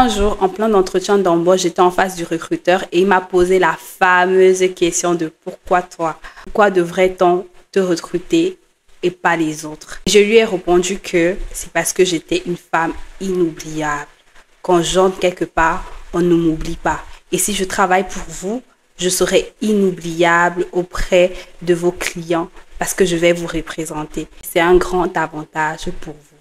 Un jour, en plein entretien d'embauche, j'étais en face du recruteur et il m'a posé la fameuse question de pourquoi toi? Pourquoi devrait-on te recruter et pas les autres? Je lui ai répondu que c'est parce que j'étais une femme inoubliable. Quand j'entre quelque part, on ne m'oublie pas. Et si je travaille pour vous, je serai inoubliable auprès de vos clients parce que je vais vous représenter. C'est un grand avantage pour vous.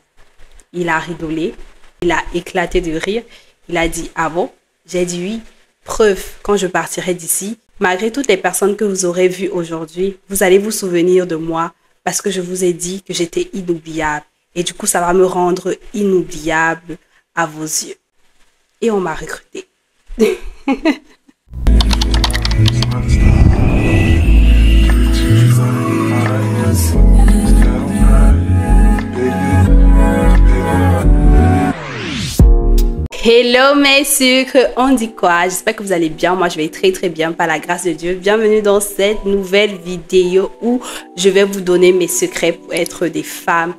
Il a rigolé, il a éclaté de rire. Il a dit « Ah bon ?» J'ai dit « Oui, preuve, quand je partirai d'ici, malgré toutes les personnes que vous aurez vues aujourd'hui, vous allez vous souvenir de moi parce que je vous ai dit que j'étais inoubliable. Et du coup, ça va me rendre inoubliable à vos yeux. » Et on m'a recruté. Hello mes sucres, on dit quoi? J'espère que vous allez bien. Moi je vais très bien par la grâce de Dieu. Bienvenue dans cette nouvelle vidéo où je vais vous donner mes secrets pour être des femmes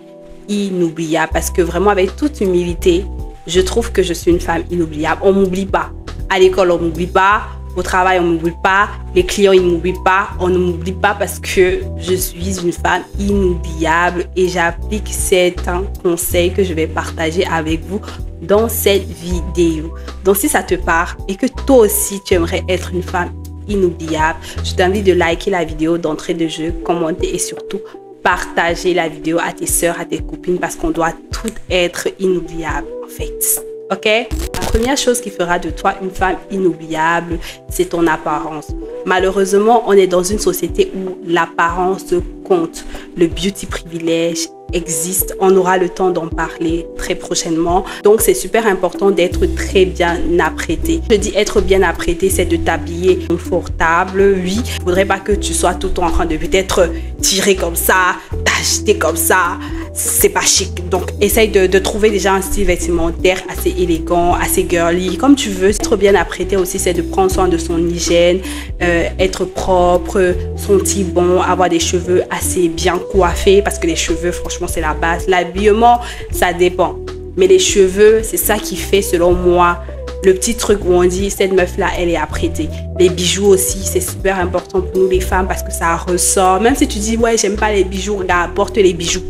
inoubliables. Parce que vraiment avec toute humilité, je trouve que je suis une femme inoubliable. On m'oublie pas. À l'école on m'oublie pas. Au travail, on ne m'oublie pas. Les clients, ils ne m'oublient pas. On ne m'oublie pas parce que je suis une femme inoubliable et j'applique certains conseils que je vais partager avec vous dans cette vidéo. Donc, si ça te parle et que toi aussi, tu aimerais être une femme inoubliable, je t'invite de liker la vidéo d'entrée de jeu, commenter et surtout partager la vidéo à tes soeurs, à tes copines parce qu'on doit toutes être inoubliables en fait. Ok? La première chose qui fera de toi une femme inoubliable, c'est ton apparence. Malheureusement, on est dans une société où l'apparence compte. Le beauty privilège existe. On aura le temps d'en parler très prochainement. Donc, c'est super important d'être très bien apprêté. Je dis être bien apprêté, c'est de t'habiller confortable. Oui, il ne faudrait pas que tu sois tout le temps en train de peut-être tirer comme ça, t'agiter comme ça. C'est pas chic. Donc, essaye de trouver déjà un style vestimentaire assez élégant, assez girly, comme tu veux. Être bien apprêté aussi, c'est de prendre soin de son hygiène, être propre, sentir bon, avoir des cheveux assez bien coiffés parce que les cheveux, franchement, c'est la base. L'habillement, ça dépend. Mais les cheveux, c'est ça qui fait, selon moi, le petit truc où on dit, cette meuf-là, elle est apprêtée. Les bijoux aussi, c'est super important pour nous les femmes parce que ça ressort. Même si tu dis, ouais, j'aime pas les bijoux, regarde, porte les bijoux.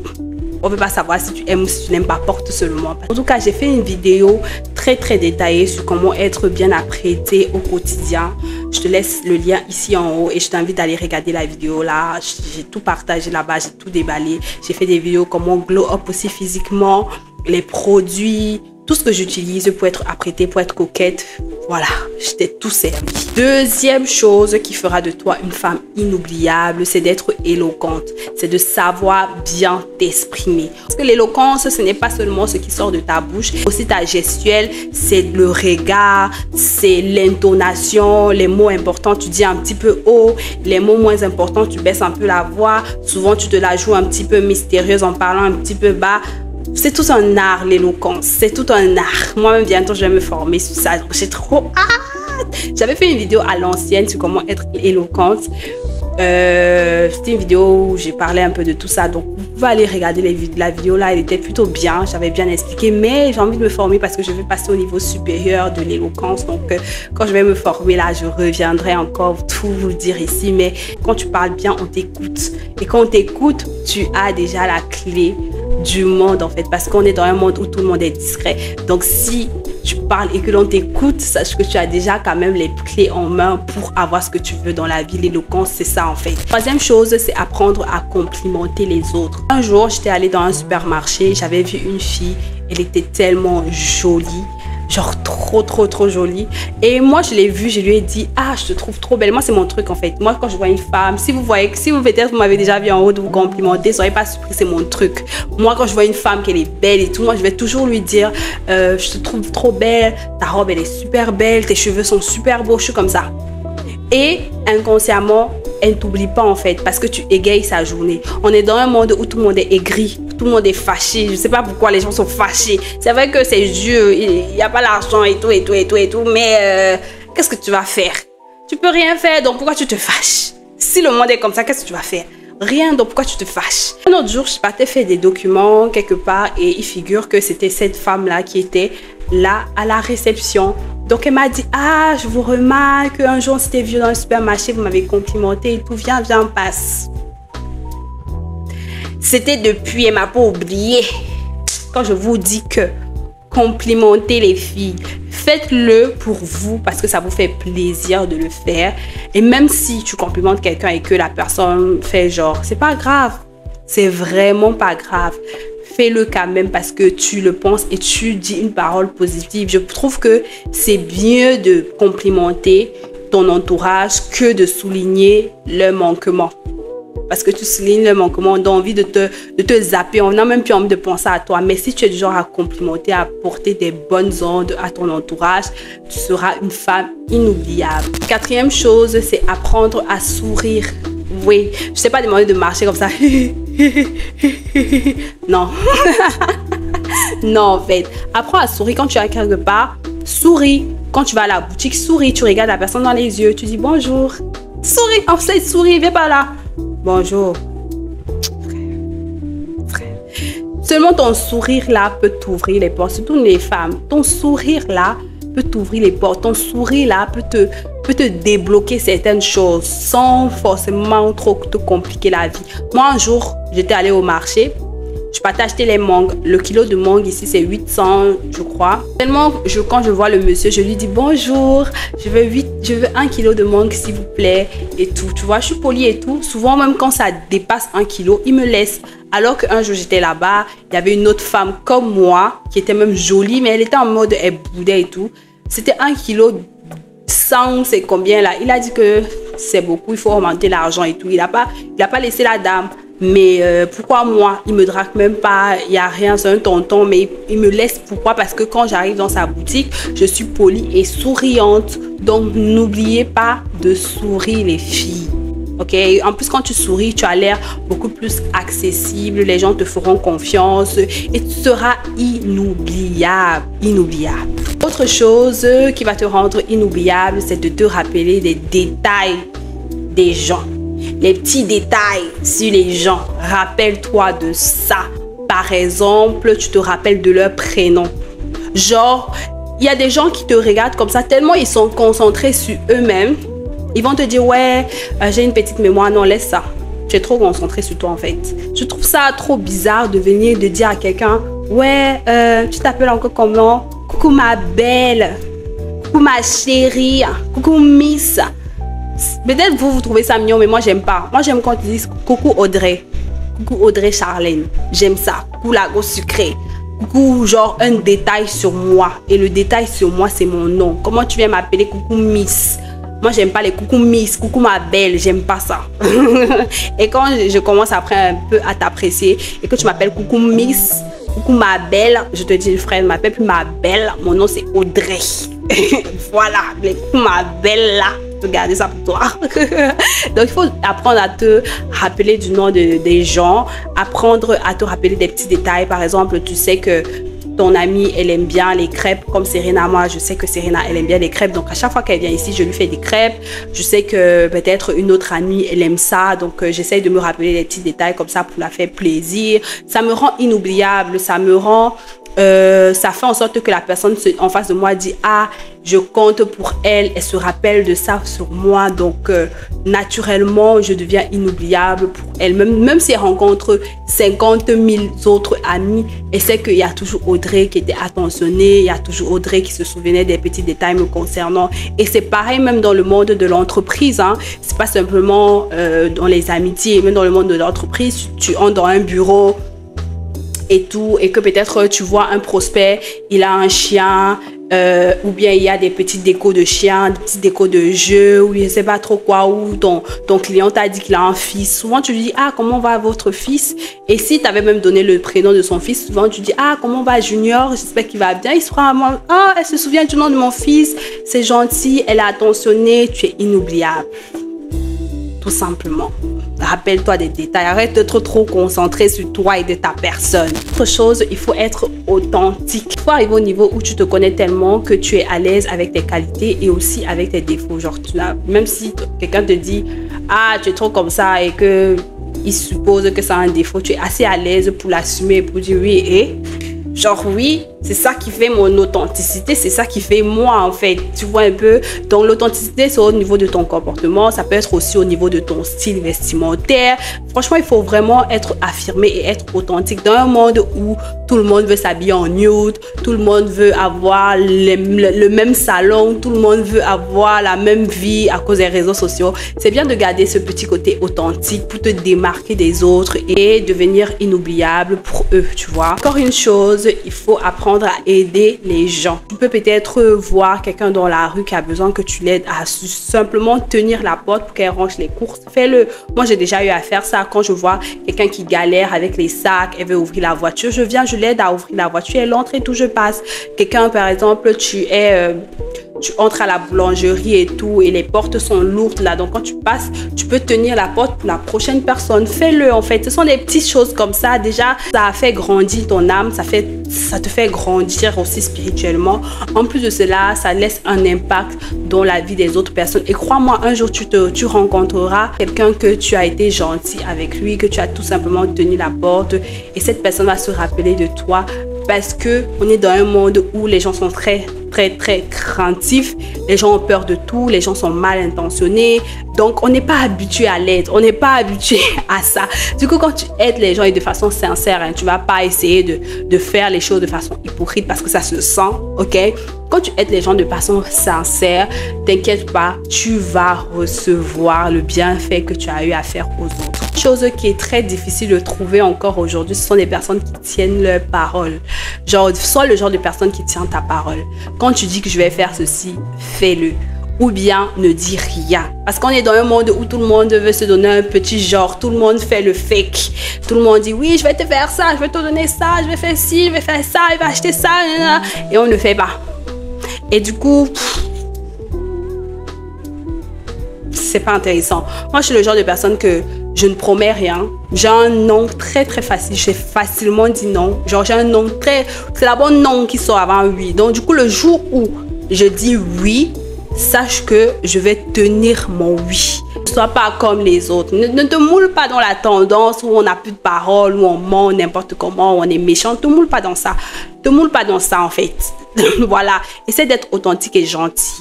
On ne veut pas savoir si tu aimes ou si tu n'aimes pas, porte seulement. En tout cas, j'ai fait une vidéo très détaillée sur comment être bien apprêté au quotidien. Je te laisse le lien ici en haut et je t'invite à aller regarder la vidéo là. J'ai tout partagé là-bas, j'ai tout déballé. J'ai fait des vidéos comment glow up aussi physiquement, les produits, tout ce que j'utilise pour être apprêtée, pour être coquette. Voilà, je t'ai tout servi. Deuxième chose qui fera de toi une femme inoubliable, c'est d'être éloquente. C'est de savoir bien t'exprimer. Parce que l'éloquence, ce n'est pas seulement ce qui sort de ta bouche. Aussi ta gestuelle, c'est le regard, c'est l'intonation, les mots importants, tu dis un petit peu haut. Les mots moins importants, tu baisses un peu la voix. Souvent, tu te la joues un petit peu mystérieuse en parlant un petit peu bas. C'est tout un art, l'éloquence. C'est tout un art. Moi-même, bientôt, je vais me former sur ça. J'ai trop hâte. J'avais fait une vidéo à l'ancienne sur comment être éloquente. C'était une vidéo où j'ai parlé un peu de tout ça. Donc, vous pouvez aller regarder la vidéo là. Elle était plutôt bien. J'avais bien expliqué. Mais j'ai envie de me former parce que je vais passer au niveau supérieur de l'éloquence. Donc, quand je vais me former là, je reviendrai encore tout vous dire ici. Mais quand tu parles bien, on t'écoute. Et quand on t'écoute, tu as déjà la clé du monde en fait, parce qu'on est dans un monde où tout le monde est discret. Donc si tu parles et que l'on t'écoute, sache que tu as déjà quand même les clés en main pour avoir ce que tu veux dans la vie. L'éloquence, c'est ça en fait. Troisième chose, c'est apprendre à complimenter les autres. Un jour, j'étais allée dans un supermarché, j'avais vu une fille, elle était tellement jolie, genre trop jolie. Et moi, je l'ai vue, je lui ai dit, ah, je te trouve trop belle. Moi, c'est mon truc en fait. Moi, quand je vois une femme, si vous peut-être vous m'avez déjà vu en haut de vous complimenter, soyez pas surpris, c'est mon truc. Moi, quand je vois une femme qu'elle est belle et tout, moi, je vais toujours lui dire, je te trouve trop belle, ta robe, elle est super belle, tes cheveux sont super beaux, je suis comme ça. Et inconsciemment, elle ne t'oublie pas en fait parce que tu égayes sa journée. On est dans un monde où tout le monde est aigri, tout le monde est fâché. Je ne sais pas pourquoi les gens sont fâchés. C'est vrai que c'est Dieu, il n'y a pas l'argent et tout, mais qu'est-ce que tu vas faire? Tu peux rien faire, donc pourquoi tu te fâches? Si le monde est comme ça, qu'est-ce que tu vas faire? Rien, donc pourquoi tu te fâches? Un autre jour, je partais faire des documents quelque part et il figure que c'était cette femme-là qui était là à la réception. Donc elle m'a dit, ah, je vous remarque, un jour c'était vieux dans le supermarché, vous m'avez complimenté et tout, viens, viens, passe. C'était depuis, elle m'a pas oublié. Quand je vous dis que complimentez les filles, faites-le pour vous parce que ça vous fait plaisir de le faire. Et même si tu complimentes quelqu'un et que la personne fait genre, c'est pas grave, c'est vraiment pas grave. Fais-le quand même parce que tu le penses et tu dis une parole positive. Je trouve que c'est mieux de complimenter ton entourage que de souligner le manquement. Parce que tu soulignes le manquement, on a envie de te zapper, on n'a même plus envie de penser à toi. Mais si tu es du genre à complimenter, à apporter des bonnes ondes à ton entourage, tu seras une femme inoubliable. Quatrième chose, c'est apprendre à sourire. Oui, je ne sais pas demander de marcher comme ça. Non. Non, en fait. Apprends à sourire quand tu es quelque part. Souris. Quand tu vas à la boutique, souris. Tu regardes la personne dans les yeux. Tu dis bonjour. Souris. En fait, souris. Viens par là. Bonjour. Frère. Seulement ton sourire là peut t'ouvrir les portes. Surtout les femmes. Ton sourire là peut t'ouvrir les portes. Ton sourire là peut te débloquer certaines choses sans forcément trop te compliquer la vie. Moi, un jour, j'étais allée au marché. Je partais acheter les mangues. Le kilo de mangue ici, c'est 800, je crois. Tellement, quand je vois le monsieur, je lui dis bonjour, je veux 1 kilo de mangue, s'il vous plaît, et tout. Tu vois, je suis polie et tout. Souvent, même quand ça dépasse 1 kilo, il me laisse. Alors qu'un jour, j'étais là-bas, il y avait une autre femme comme moi, qui était même jolie, mais elle était en mode, elle boudait et tout. C'était 1 kilo 100, c'est combien là? Il a dit que c'est beaucoup, il faut augmenter l'argent et tout. Il n'a pas laissé la dame. Mais pourquoi moi? Il me drague même pas, il n'y a rien, c'est un tonton, mais il me laisse. Pourquoi? Parce que quand j'arrive dans sa boutique, je suis polie et souriante. Donc n'oubliez pas de sourire les filles. Ok? En plus, quand tu souris, tu as l'air beaucoup plus accessible, les gens te feront confiance et tu seras inoubliable. Inoubliable. Autre chose qui va te rendre inoubliable, c'est de te rappeler des détails des gens. Les petits détails sur les gens. Rappelle-toi de ça. Par exemple, tu te rappelles de leur prénom. Genre, il y a des gens qui te regardent comme ça, tellement ils sont concentrés sur eux-mêmes. Ils vont te dire, ouais, j'ai une petite mémoire. Non, laisse ça. Tu es trop concentré sur toi, en fait. Je trouve ça trop bizarre de venir de dire à quelqu'un, ouais, tu t'appelles encore comment? Coucou ma belle. Coucou ma chérie. Coucou Miss. Peut-être vous trouvez ça mignon, mais moi, j'aime pas. Moi, j'aime quand ils disent coucou Audrey. Coucou Audrey Charlène. J'aime ça. Coucou la grosse sucrée. Coucou, genre, un détail sur moi. Et le détail sur moi, c'est mon nom. Comment tu viens m'appeler coucou Miss? Moi, j'aime pas les coucou Miss, coucou ma belle. J'aime pas ça. Et quand je commence après un peu à t'apprécier et que tu m'appelles coucou Miss, coucou ma belle, je te dis, frère, ne m'appelle plus ma belle. Mon nom, c'est Audrey. Voilà, coucou ma belle là. Garder ça pour toi. Donc il faut apprendre à te rappeler du nom des gens, apprendre à te rappeler des petits détails. Par exemple, tu sais que ton amie, elle aime bien les crêpes, comme Serena. Moi, je sais que Serena, elle aime bien les crêpes. Donc, à chaque fois qu'elle vient ici, je lui fais des crêpes. Je sais que peut-être une autre amie, elle aime ça. Donc, j'essaye de me rappeler les petits détails comme ça pour la faire plaisir. Ça me rend inoubliable. Ça me rend... ça fait en sorte que la personne en face de moi dit, ah, je compte pour elle, elle se rappelle de ça sur moi, donc naturellement je deviens inoubliable pour elle. Même si elle rencontre 50 000 autres amis, elle sait qu'il y a toujours Audrey qui était attentionnée, il y a toujours Audrey qui se souvenait des petits détails me concernant. Et c'est pareil même dans le monde de l'entreprise, hein. C'est pas simplement dans les amitiés, même dans le monde de l'entreprise. Tu entres dans un bureau et tout, et que peut-être tu vois un prospect, il a un chien, ou bien il y a des petites décos de chiens, des petites décos de jeux, ou je ne sais pas trop quoi, ou ton client t'a dit qu'il a un fils. Souvent tu lui dis, ah, comment va votre fils? Et si tu avais même donné le prénom de son fils, souvent tu dis, ah, comment va Junior? J'espère qu'il va bien. Il sera, ah, elle se souvient du nom de mon fils, c'est gentil, elle a attentionné, tu es inoubliable. Tout simplement. Rappelle-toi des détails. Arrête d'être trop concentré sur toi et de ta personne. Autre chose, il faut être authentique. Il faut arriver au niveau où tu te connais tellement que tu es à l'aise avec tes qualités et aussi avec tes défauts. Genre, même si quelqu'un te dit, ah, tu es trop comme ça et que il suppose que c'est un défaut, tu es assez à l'aise pour l'assumer, pour dire oui et genre oui, C'est ça qui fait mon authenticité, c'est ça qui fait moi en fait. Tu vois un peu, donc l'authenticité c'est au niveau de ton comportement, ça peut être aussi au niveau de ton style vestimentaire. Franchement, il faut vraiment être affirmé et être authentique dans un monde où tout le monde veut s'habiller en nude, tout le monde veut avoir le même salon, tout le monde veut avoir la même vie à cause des réseaux sociaux. C'est bien de garder ce petit côté authentique pour te démarquer des autres et devenir inoubliable pour eux, tu vois. Encore une chose, il faut apprendre à aider les gens. Tu peux peut-être voir quelqu'un dans la rue qui a besoin que tu l'aides à simplement tenir la porte pour qu'elle range les courses. Fais-le. Moi, j'ai déjà eu à faire ça quand je vois quelqu'un qui galère avec les sacs, elle veut ouvrir la voiture. Je viens, je l'aide à ouvrir la voiture. Elle entre et tout, je passe. Quelqu'un, par exemple, tu entres à la boulangerie et tout, et les portes sont lourdes là. Donc, quand tu passes, tu peux tenir la porte pour la prochaine personne. Fais-le en fait. Ce sont des petites choses comme ça. Déjà, ça a fait grandir ton âme. Ça te fait grandir aussi spirituellement. En plus de cela, ça laisse un impact dans la vie des autres personnes. Et crois-moi, un jour, tu rencontreras quelqu'un que tu as été gentil avec lui, que tu as tout simplement tenu la porte. Et cette personne va se rappeler de toi parce que on est dans un monde où les gens sont très craintifs, les gens ont peur de tout, les gens sont mal intentionnés, donc on n'est pas habitué à l'aide, on n'est pas habitué à ça. Du coup, quand tu aides les gens et de façon sincère, hein, tu vas pas essayer de faire les choses de façon hypocrite parce que ça se sent, ok? Quand tu aides les gens de façon sincère, t'inquiète pas, tu vas recevoir le bienfait que tu as eu à faire aux autres. Chose qui est très difficile de trouver encore aujourd'hui, ce sont des personnes qui tiennent leur parole. Genre, sois le genre de personne qui tient ta parole. Quand tu dis que je vais faire ceci, fais-le. Ou bien ne dis rien. Parce qu'on est dans un monde où tout le monde veut se donner un petit genre. Tout le monde fait le fake. Tout le monde dit oui, je vais te faire ça, je vais te donner ça, je vais faire ci, je vais faire ça, je vais acheter ça. Et on ne fait pas. Et du coup, c'est pas intéressant. Moi, je suis le genre de personne que je ne promets rien. J'ai un non très facile. J'ai facilement dit non. Genre, j'ai un non c'est d'abord non qui sort avant oui. Donc, du coup, le jour où je dis oui, sache que je vais tenir mon oui. Ne sois pas comme les autres. Ne te moule pas dans la tendance où on n'a plus de parole, où on ment n'importe comment, où on est méchant. Ne te moule pas dans ça. Ne te moule pas dans ça, en fait. Voilà. Essaie d'être authentique et gentil.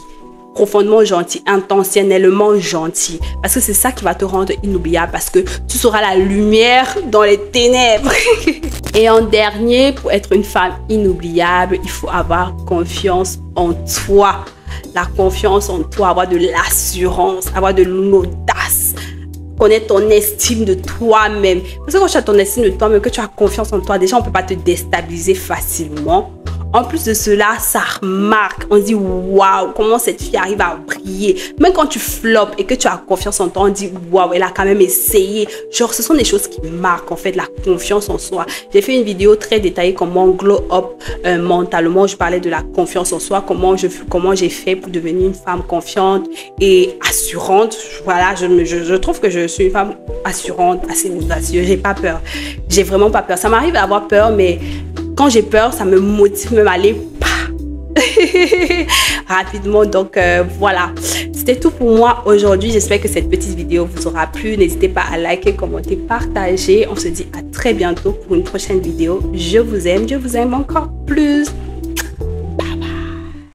Profondément gentil, intentionnellement gentil. Parce que c'est ça qui va te rendre inoubliable. Parce que tu seras la lumière dans les ténèbres. Et en dernier, pour être une femme inoubliable, il faut avoir confiance en toi. La confiance en toi, avoir de l'assurance, avoir de l'audace, connaître ton estime de toi-même. Parce que quand tu as ton estime de toi-même, que tu as confiance en toi, déjà on ne peut pas te déstabiliser facilement. En plus de cela, ça remarque. On dit waouh, comment cette fille arrive à briller. Même quand tu floppes et que tu as confiance en toi, on dit waouh, elle a quand même essayé. Genre, ce sont des choses qui marquent en fait la confiance en soi. J'ai fait une vidéo très détaillée comment glow up mentalement. Je parlais de la confiance en soi, comment j'ai fait pour devenir une femme confiante et assurante. Voilà, je trouve que je suis une femme assurante, assez audacieuse. J'ai pas peur. J'ai vraiment pas peur. Ça m'arrive à avoir peur, mais quand j'ai peur, ça me motive même à aller rapidement. Donc voilà, c'était tout pour moi aujourd'hui. J'espère que cette petite vidéo vous aura plu. N'hésitez pas à liker, commenter, partager. On se dit à très bientôt pour une prochaine vidéo. Je vous aime encore plus.